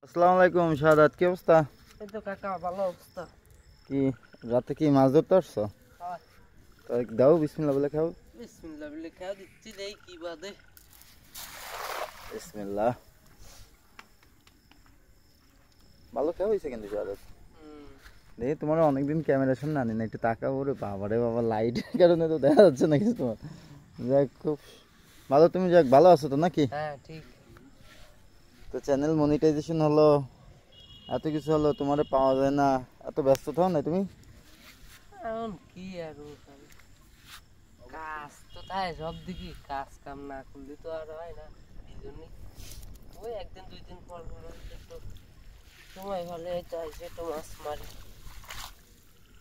আসসালামু আলাইকুম শাহাদাত, কি অবস্থা? এই তো কাকা ভালো অবস্থা। কি রাতে কি মাছ ধরতে আসছো? হয় তো দাও বিসমিল্লাহ বলে খাও। বিসমিল্লাহ বলে খাওয়া দিচ্ছি, দেই কি বাদে। বিসমিল্লাহ। ভালো খাওয়া হয়েছে কিন্তু শাহাদাত। দেখি তোমার অনেকদিন ক্যামেরার সামনে আনি না, একটু তাকাও। ওরে বাবা রে বাবা, লাইটের কারণে তো দেখা যাচ্ছে না কিছু তোমার। যাক খুব ভালো, তুমি যাক ভালো আছো তো নাকি? হ্যাঁ ঠিক। তো চ্যানেল মনিটাইজেশন হলো, এত কিছু হলো, তোমারে পাওয়া যায় না, এত ব্যস্ত থাও না তুমি? এখন কি আর কাজ তো তাই সব দিকে, কাজ কাম না করলে তো আর হয় না। এই জন্যই ওই একদিন দুই দিন পর পর একটু সময় হলে তাই সেটা মাছ মারি।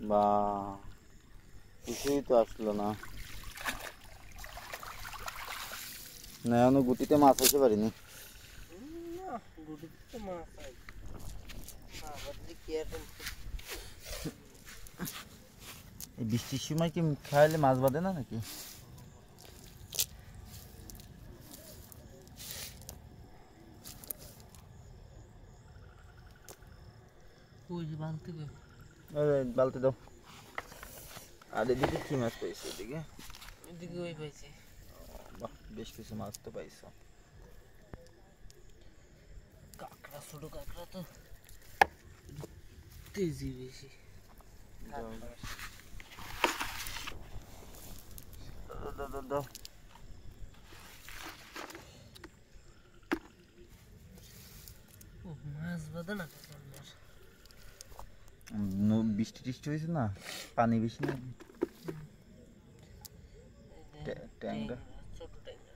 বা কিছুই তো আসলো না, না এখনো গুটিতে মাছ হইতে পারিনি। না গুটিতে তো মাছ হয় না, বাদলি কি আর এই বৃষ্টির সময় কি খাইলে মাছ বাঁধে না নাকি? ওই যে বানতে গো বালতি দাও। আর এদিকে কি মাছ পাইছো? এদিকে এদিকে ওই পাইছে। বাহ, বেশ কিছু মাছ তো পাইছো। কাঁকড়া, ছোট কাঁকড়া তো তেজি বেশি। দাও দাও দাও দাও। ও মাছ বাঁধে না বৃষ্টি টিষ্টি হয়েছে না, পানি বেশি না। ট্যাংরা ছোট ট্যাংরা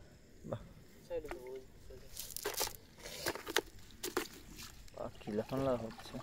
বাহ, সাইডে তো ওই কিলাফান লাভ হচ্ছে।